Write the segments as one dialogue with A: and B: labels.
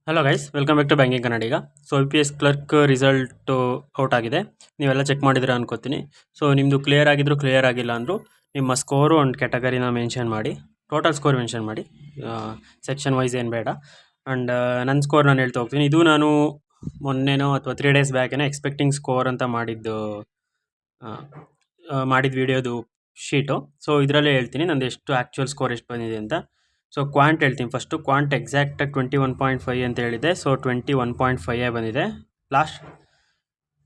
A: Hello guys, welcome back to banking Kannadiga. So IPS clerk result out ಆಗಿದೆ. ನೀವೆಲ್ಲ check ಮಾಡಿದ್ರೆ ಅನ್ಕೋತೀನಿ. ಸೊ ನಿಮ್ಮದು ಕ್ಲಿಯರ್ ಆಗಿದ್ರು ಕ್ಲಿಯರ್ ಆಗಿಲ್ಲ ಅಂದರೂ ನಿಮ್ಮ ಸ್ಕೋರು ಆ್ಯಂಡ್ ಕ್ಯಾಟಗರಿನ ಮೆನ್ಷನ್ ಮಾಡಿ, ಟೋಟಲ್ ಸ್ಕೋರ್ ಮೆನ್ಷನ್ ಮಾಡಿ, ಸೆಕ್ಷನ್ ವೈಸ್ ಏನು ಬೇಡ. ಆ್ಯಂಡ್ ನನ್ನ ಸ್ಕೋರ್ ನಾನು ಹೇಳ್ತಾ ಹೋಗ್ತೀನಿ. ಇದು ನಾನು ಮೊನ್ನೆನೋ ಅಥವಾ 3 days ಬ್ಯಾಕೇನೋ ಎಕ್ಸ್ಪೆಕ್ಟಿಂಗ್ ಸ್ಕೋರ್ ಅಂತ ಮಾಡಿದ ವಿಡಿಯೋದು ಶೀಟು. ಸೊ ಇದರಲ್ಲೇ ಹೇಳ್ತೀನಿ ನಂದು ಎಷ್ಟು ಆ್ಯಕ್ಚುಯಲ್ ಸ್ಕೋರ್ ಎಷ್ಟು ಬಂದಿದೆ ಅಂತ. ಸೊ ಕ್ವಾಂಟ್ ಹೇಳ್ತೀನಿ ಫಸ್ಟು. ಕ್ವಾಂಟ್ ಎಕ್ಸಾಕ್ಟಾಗಿ 21.5 ಅಂತ ಹೇಳಿದೆ. ಸೊ 21.5 ಬಂದಿದೆ ಲಾಸ್ಟ್.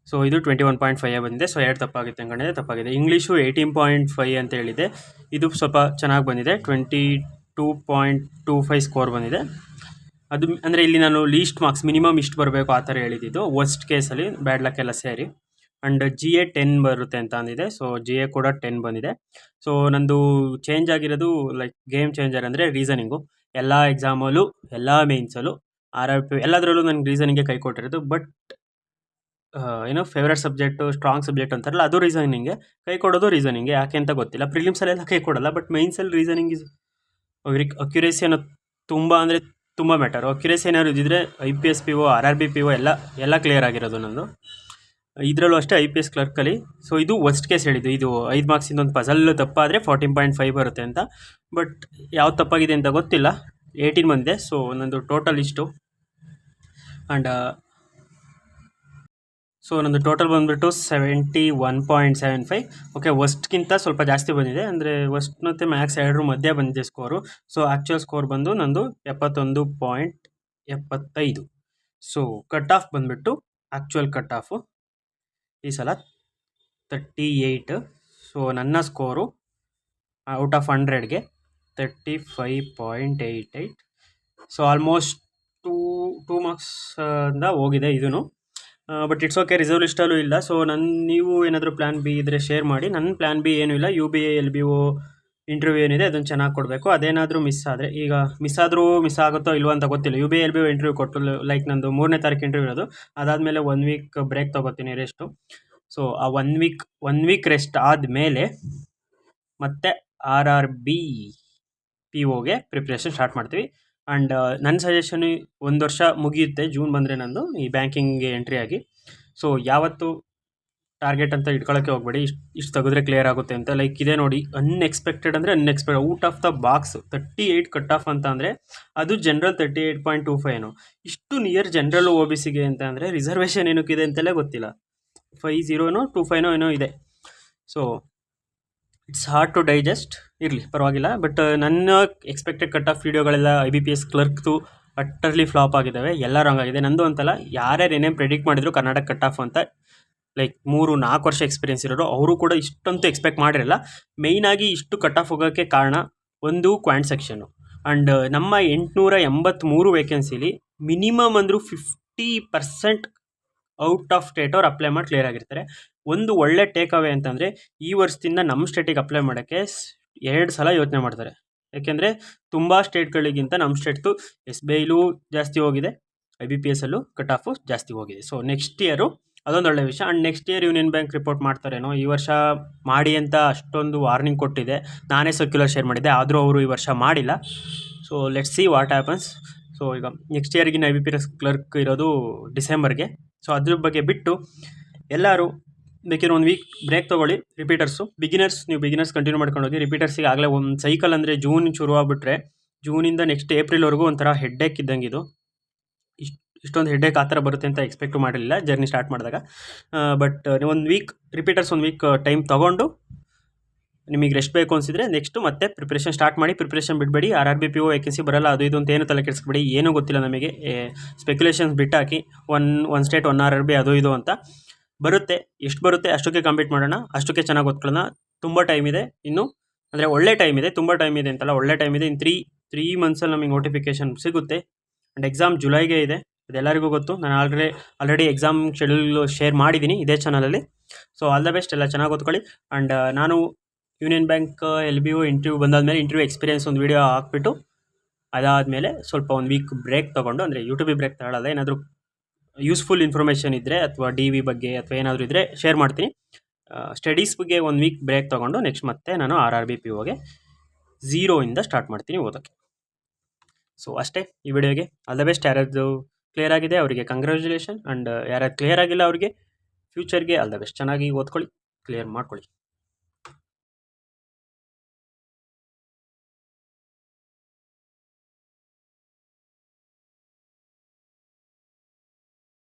A: ಸೊ ಇದು 21.5 ಬಂದಿದೆ. ಸೊ 2 ತಪ್ಪಾಗಿತ್ತು ಅಂದ್ಕೊಂಡಿದೆ, ತಪ್ಪಾಗಿದೆ. ಇಂಗ್ಲೀಷು 18.5 ಅಂತ ಹೇಳಿದೆ. ಇದು ಸ್ವಲ್ಪ ಚೆನ್ನಾಗಿ ಬಂದಿದೆ, 22.25 ಸ್ಕೋರ್ ಬಂದಿದೆ. ಅದು ಅಂದರೆ ಇಲ್ಲಿ ನಾನು ಲೀಸ್ಟ್ ಮಾರ್ಕ್ಸ್ ಮಿನಿಮಮ್ ಇಷ್ಟು ಬರಬೇಕು ಆ ಥರ ಹೇಳಿದ್ದು ವರ್ಸ್ಟ್ ಕೇಸಲ್ಲಿ, ಬ್ಯಾಡ್ ಲಕ್ ಎಲ್ಲ ಸೇರಿ. ಆ್ಯಂಡ್ GA 10 ಬರುತ್ತೆ ಅಂತ ಅಂದಿದೆ. ಸೊ GA ಕೂಡ 10 ಬಂದಿದೆ. ಸೊ ನಂದು ಚೇಂಜ್ ಆಗಿರೋದು ಲೈಕ್ ಗೇಮ್ ಚೇಂಜರ್ ಅಂದರೆ ರೀಸನಿಂಗು. ಎಲ್ಲ ಎಕ್ಸಾಮಲ್ಲೂ, ಎಲ್ಲ ಮೇನ್ಸಲ್ಲೂ, RRP ಎಲ್ಲದರಲ್ಲೂ ನನಗೆ ರೀಸನಿಂಗ್ಗೆ ಕೈ ಕೊಟ್ಟಿರೋದು. ಬಟ್ ಏನೋ ಫೇವ್ರೇಟ್ ಸಬ್ಜೆಕ್ಟು, ಸ್ಟ್ರಾಂಗ್ ಸಬ್ಜೆಕ್ಟ್ ಅಂತಾರಲ್ಲ, ಅದು ರೀಸನಿಂಗ್ಗೆ ಕೈ ಕೊಡೋದು. ರೀಸನಿಂಗೆ ಯಾಕೆ ಅಂತ ಗೊತ್ತಿಲ್ಲ. ಪ್ರಿಲಿಮ್ಸಲ್ಲೆಲ್ಲ ಕೈ ಕೊಡಲ್ಲ, ಬಟ್ ಮೇನ್ಸಲ್ಲಿ ರೀಸನಿಂಗ್ ಇಸ್ ಅಕ್ಯುರೇಸಿ ಅನ್ನೋ ತುಂಬ ಅಂದರೆ ತುಂಬ ಮ್ಯಾಟರ್. ಅಕ್ಯುರೇಸಿ ಏನಾದ್ರು ಇದ್ದಿದ್ರೆ IPS PO, RRB PO ಎಲ್ಲ ಕ್ಲಿಯರ್ ಆಗಿರೋದು ನಂದು. ಇದರಲ್ಲೂ ಅಷ್ಟೇ IPS ಕ್ಲರ್ಕಲ್ಲಿ. ಸೊ ಇದು ವರ್ಸ್ಟ್ ಕೇಸ್ ಹೇಳಿದ್ದು. ಇದು 5 ಮಾರ್ಕ್ಸಿಂದ ಒಂದು ಪಜಲ್ ತಪ್ಪಾದರೆ 14.5 ಬರುತ್ತೆ ಅಂತ. ಬಟ್ ಯಾವ್ದು ತಪ್ಪಾಗಿದೆ ಅಂತ ಗೊತ್ತಿಲ್ಲ. 18 ಬಂದಿದೆ. ಸೊ ನಂದು ಟೋಟಲ್ ಇಷ್ಟು. ಆ್ಯಂಡ್ ಸೊ ನಂದು ಟೋಟಲ್ ಬಂದುಬಿಟ್ಟು 71.75. ಓಕೆ, ವರ್ಸ್ಟ್ಗಿಂತ ಸ್ವಲ್ಪ ಜಾಸ್ತಿ ಬಂದಿದೆ. ಅಂದರೆ ವರ್ಸ್ಟ್ ಮತ್ತು ಮ್ಯಾಕ್ಸ್ ಎರಡರ ಮಧ್ಯೆ ಬಂದಿದೆ ಸ್ಕೋರು. ಸೊ ಆ್ಯಕ್ಚುಯಲ್ ಸ್ಕೋರ್ ಬಂದು ನಂದು 71.75. ಸೊ ಕಟ್ ಆಫ್ ಬಂದುಬಿಟ್ಟು ಆ್ಯಕ್ಚುಯಲ್ ಕಟ್ ಆಫು ಈ ಸಲ 38. ಸೊ ನನ್ನ ಸ್ಕೋರು ಔಟ್ ಆಫ್ 100ಗೆ 35.88. ಸೊ ಆಲ್ಮೋಸ್ಟ್ ಟೂ ಮಾರ್ಕ್ಸಿಂದ ಹೋಗಿದೆ ಇದೂ. ಬಟ್ ಇಟ್ಸ್ ಓಕೆ, ರಿಸರ್ವ್ ಲಿಸ್ಟಲ್ಲೂ ಇಲ್ಲ. ಸೊ ನೀವು ಏನಾದರೂ ಪ್ಲ್ಯಾನ್ ಬಿ ಇದ್ದರೆ ಶೇರ್ ಮಾಡಿ. ನನ್ನ ಪ್ಲ್ಯಾನ್ ಬಿ ಏನೂ ಇಲ್ಲ. UBA LBO ಇಂಟರ್ವ್ಯೂ ಏನಿದೆ ಅದನ್ನು ಚೆನ್ನಾಗಿ ಕೊಡಬೇಕು. ಅದೇನಾದರೂ ಮಿಸ್ ಆದರೆ, ಈಗ ಮಿಸ್ ಆಗುತ್ತೋ ಇಲ್ವೋ ಅಂತ ಗೊತ್ತಿಲ್ಲ. UBA LBO ಇಂಟರ್ವ್ಯೂ ಕೊಟ್ಟು ಲೈಕ್ ನಂದು 3ನೇ ತಾರೀಕು ಇಂಟರ್ವ್ಯೂ ಇರೋದು. ಅದಾದಮೇಲೆ 1 ವೀಕ್ ಬ್ರೇಕ್ ತೊಗೋತೀನಿ, ರೆಸ್ಟು. ಸೊ ಆ 1 ವೀಕ್ ರೆಸ್ಟ್ ಆದಮೇಲೆ ಮತ್ತೆ RRB POಗೆ ಪ್ರಿಪ್ರೇಷನ್ ಸ್ಟಾರ್ಟ್ ಮಾಡ್ತೀವಿ. ಆ್ಯಂಡ್ ನನ್ನ ಸಜೆಷನ್ 1 ವರ್ಷ ಮುಗಿಯುತ್ತೆ ಜೂನ್ ಬಂದರೆ ನಂದು ಈ ಬ್ಯಾಂಕಿಂಗ್ಗೆ ಎಂಟ್ರಿ ಆಗಿ. ಸೊ ಯಾವತ್ತು ಟಾರ್ಗೆಟ್ ಅಂತ ಇಟ್ಕೊಳ್ಳೋಕ್ಕೆ ಹೋಗಬೇಡಿ, ಇಷ್ಟು ತೆಗೆದ್ರೆ ಕ್ಲಿಯರ್ ಆಗುತ್ತೆ ಅಂತ. ಲೈಕ್ ಇದೆ ನೋಡಿ, ಅನ್ಎಕ್ಸ್ಪೆಕ್ಟೆಡ್ ಅಂದರೆ unexpected, out of the box 38 cut off ಅಂತ ಅಂದರೆ ಅದು ಜನರಲ್ 38.25. ಇಷ್ಟು ನಿಯರ್ ಜನರಲ್ OBCಗೆ ಅಂತ ಅಂದರೆ ರಿಸರ್ವೇಷನ್ ಏನಕ್ಕಿದೆ ಅಂತಲೇ ಗೊತ್ತಿಲ್ಲ. 50 25 ಏನೋ ಇದೆ. So it's hard to digest. ಇರಲಿ, ಪರವಾಗಿಲ್ಲ. ಬಟ್ ನನ್ನ ಎಕ್ಸ್ಪೆಕ್ಟೆಡ್ ಕಟ್ ಆಫ್ ವೀಡಿಯೋಗಳೆಲ್ಲ IBPS ಕ್ಲರ್ಕ್ದು ಅಟ್ಟರ್ಲಿ ಫ್ಲಾಪ್ ಆಗಿದ್ದಾವೆ. ಎಲ್ಲ ರಾಂಗ್ ಆಗಿದೆ. ನಂದು ಅಂತಲ್ಲ, ಯಾರ್ಯಾರು ಏನೇನು ಪ್ರೆಡಿಕ್ಟ್ ಮಾಡಿದ್ರು ಕರ್ನಾಟಕ ಕಟ್ ಆಫ್ ಅಂತ, ಲೈಕ್ 3-4 ವರ್ಷ ಎಕ್ಸ್ಪೀರಿಯನ್ಸ್ ಇರೋರು ಅವರು ಕೂಡ ಇಷ್ಟಂತೂ ಎಕ್ಸ್ಪೆಕ್ಟ್ ಮಾಡಿರಲ್ಲ. ಮೇಯ್ನಾಗಿ ಇಷ್ಟು ಕಟ್ ಆಫ್ ಹೋಗೋಕ್ಕೆ ಕಾರಣ ಒಂದು ಕ್ವಾಂಟ್ ಸೆಕ್ಷನ್ನು. ಆ್ಯಂಡ್ ನಮ್ಮ 883 ವೇಕೆನ್ಸಿಲಿ ಮಿನಿಮಮ್ ಅಂದರೂ 50% ಔಟ್ ಆಫ್ ಸ್ಟೇಟ್ ಅವ್ರು ಅಪ್ಲೈ ಮಾಡಿ ಕ್ಲಿಯರ್ ಆಗಿರ್ತಾರೆ. ಒಂದು ಒಳ್ಳೆ ಟೇಕ್ ಅವೇ ಅಂತಂದರೆ, ಈ ವರ್ಷದಿಂದ ನಮ್ಮ ಸ್ಟೇಟಿಗೆ ಅಪ್ಲೈ ಮಾಡೋಕ್ಕೆ 2 ಸಲ ಯೋಚನೆ ಮಾಡ್ತಾರೆ. ಯಾಕೆಂದರೆ ತುಂಬ ಸ್ಟೇಟ್ಗಳಿಗಿಂತ ನಮ್ಮ ಸ್ಟೇಟ್ದು SBIಲೂ ಜಾಸ್ತಿ ಹೋಗಿದೆ, IBPSಲ್ಲೂ ಕಟ್ ಆಫು ಜಾಸ್ತಿ ಹೋಗಿದೆ. ಸೊ ನೆಕ್ಸ್ಟ್ ಇಯರು ಅದೊಂದು ಒಳ್ಳೆ ವಿಷಯ. And next year Union Bank report ಮಾಡ್ತಾರೇನೋ. ಈ ವರ್ಷ ಮಾಡಿ ಅಂತ ಅಷ್ಟೊಂದು ವಾರ್ನಿಂಗ್ ಕೊಟ್ಟಿದೆ, ನಾನೇ ಸರ್ಕ್ಯುಲರ್ ಶೇರ್ ಮಾಡಿದ್ದೆ, ಆದರೂ ಅವರು ಈ ವರ್ಷ ಮಾಡಿಲ್ಲ. So let's see what happens. So ಈಗ ನೆಕ್ಸ್ಟ್ ಇಯರ್ಗಿನ IBPS ಕ್ಲರ್ಕ್ ಇರೋದು ಡಿಸೆಂಬರ್ಗೆ. ಸೊ ಅದ್ರ ಬಗ್ಗೆ ಬಿಟ್ಟು ಎಲ್ಲರೂ ಬೇಕಿರೋ 1 ವೀಕ್ ಬ್ರೇಕ್ ತೊಗೊಳ್ಳಿ. ರಿಪೀಟರ್ಸು, ನೀವು ಬಿಗಿನರ್ಸ್ ಕಂಟಿನ್ಯೂ ಮಾಡ್ಕೊಂಡು ಹೋಗಿ. ರಿಪೀಟರ್ಸಿಗೆ ಆಗಲೇ ಒಂದು ಸೈಕಲ್ ಅಂದರೆ ಜೂನ್ ಶುರು ಆಗ್ಬಿಟ್ರೆ ಜೂನಿಂದ ನೆಕ್ಸ್ಟ್ ಏಪ್ರಿಲ್ವರೆಗೂ ಒಂಥರ ಹೆಡ್ಡೇಕ್ ಇದ್ದಂಗೆ ಇದು. ಇಷ್ಟೊಂದು ಹೆಡ್ಡೇಕ್ ಆ ಥರ ಬರುತ್ತೆ ಅಂತ ಎಕ್ಸ್ಪೆಕ್ಟು ಮಾಡಿರಲಿಲ್ಲ ಜರ್ನಿ ಸ್ಟಾರ್ಟ್ ಮಾಡಿದಾಗ. ಬಟ್ ನೀವು 1 ವೀಕ್ ರಿಪೀಟರ್ಸ್ 1 ವೀಕ್ ಟೈಮ್ ತೊಗೊಂಡು ನಿಮಗೆ ರೆಸ್ಟ್ ಬೇಕು ಅನಿಸಿದರೆ ನೆಕ್ಸ್ಟು ಮತ್ತೆ ಪ್ರಿಪ್ರೇಷನ್ ಸ್ಟಾರ್ಟ್ ಮಾಡಿ. ಪ್ರಿಪ್ರೇಷನ್ ಬಿಡಬೇಡಿ. RRB PO ವೇಕೆನ್ಸಿ ಬರಲ್ಲ, ಅದು ಇದು ಅಂತ ಏನು ತಲೆ ಕೆಡಿಸ್ಬೇಡಿ. ಏನೂ ಗೊತ್ತಿಲ್ಲ ನಮಗೆ, ಸ್ಪೆಕ್ಯುಲೇಷನ್ಸ್ ಬಿಟ್ಟಾಕಿ ಒನ್ ಸ್ಟೇಟ್ 1 RRB ಅದು ಇದು ಅಂತ ಬರುತ್ತೆ. ಎಷ್ಟು ಬರುತ್ತೆ ಅಷ್ಟಕ್ಕೆ ಕಂಪ್ಲೀಟ್ ಮಾಡೋಣ, ಅಷ್ಟಕ್ಕೆ ಚೆನ್ನಾಗಿ ಓದ್ಕೊಳ್ಳೋಣ. ತುಂಬ ಟೈಮ್ ಇದೆ ಇನ್ನು, ಅಂದರೆ ಒಳ್ಳೆ ಟೈಮ್ ಇದೆ. ತುಂಬ ಟೈಮ್ ಇದೆ ಅಂತಲ್ಲ, ಒಳ್ಳೆ ಟೈಮ್ ಇದೆ. ಇನ್ನು 3 ಮಂತ್ಸಲ್ಲಿ ನಮಗೆ ನೋಟಿಫಿಕೇಷನ್ ಸಿಗುತ್ತೆ. ಆ್ಯಂಡ್ ಎಕ್ಸಾಮ್ ಜುಲೈಗೆ ಇದೆ, ಅದೆಲ್ಲರಿಗೂ ಗೊತ್ತು. ನಾನು ಆಲ್ರೆಡಿ ಎಕ್ಸಾಮ್ ಶೆಡ್ಯೂಲ್ ಶೇರ್ ಮಾಡಿದ್ದೀನಿ ಇದೇ ಚಾನಲಲ್ಲಿ. ಸೊ ಆಲ್ ದ ಬೆಸ್ಟ್, ಎಲ್ಲ ಚೆನ್ನಾಗಿ ಓದ್ಕೊಳ್ಳಿ. ಆ್ಯಂಡ್ ನಾನು ಯೂನಿಯನ್ ಬ್ಯಾಂಕ್ LBO ಇಂಟರ್ವ್ಯೂ ಬಂದಾದಮೇಲೆ ಇಂಟರ್ವ್ಯೂ ಎಕ್ಸ್ಪೀರಿಯನ್ಸ್ ಒಂದು ವೀಡಿಯೋ ಹಾಕ್ಬಿಟ್ಟು, ಅದಾದಮೇಲೆ ಸ್ವಲ್ಪ 1 ವೀಕ್ ಬ್ರೇಕ್ ತೊಗೊಂಡು, ಅಂದರೆ ಯೂಟ್ಯೂಬಿಗೆ ಬ್ರೇಕ್ ತಗೊಳ್ಳೋದ, ಏನಾದರೂ ಯೂಸ್ಫುಲ್ ಇನ್ಫಾರ್ಮೇಷನ್ ಇದ್ದರೆ ಅಥವಾ DV ಬಗ್ಗೆ ಅಥವಾ ಏನಾದರೂ ಇದ್ದರೆ ಶೇರ್ ಮಾಡ್ತೀನಿ. ಸ್ಟಡೀಸ್ ಬಗ್ಗೆ 1 ವೀಕ್ ಬ್ರೇಕ್ ತೊಗೊಂಡು ನೆಕ್ಸ್ಟ್ ಮತ್ತೆ ನಾನು RRB POಗೆ 0 ಇಂದ ಸ್ಟಾರ್ಟ್ ಮಾಡ್ತೀನಿ ಓದೋಕ್ಕೆ. ಸೊ ಅಷ್ಟೇ ಈ ವಿಡಿಯೋಗೆ. All the best. ಯಾರ್ಯಾರ್ದು ಕ್ಲಿಯರ್ ಆಗಿದೆ ಅವರಿಗೆ ಕಂಗ್ರ್ಯಾಚುಲೇಷನ್, ಆ್ಯಂಡ್ ಯಾರ್ಯಾರು ಕ್ಲಿಯರ್ ಆಗಿಲ್ಲ ಅವರಿಗೆ ಫ್ಯೂಚರ್ಗೆ ಆಲ್ ದ ಬೆಸ್ಟ್. ಚೆನ್ನಾಗಿ ಓದ್ಕೊಳ್ಳಿ, ಕ್ಲಿಯರ್ ಮಾಡ್ಕೊಳ್ಳಿ.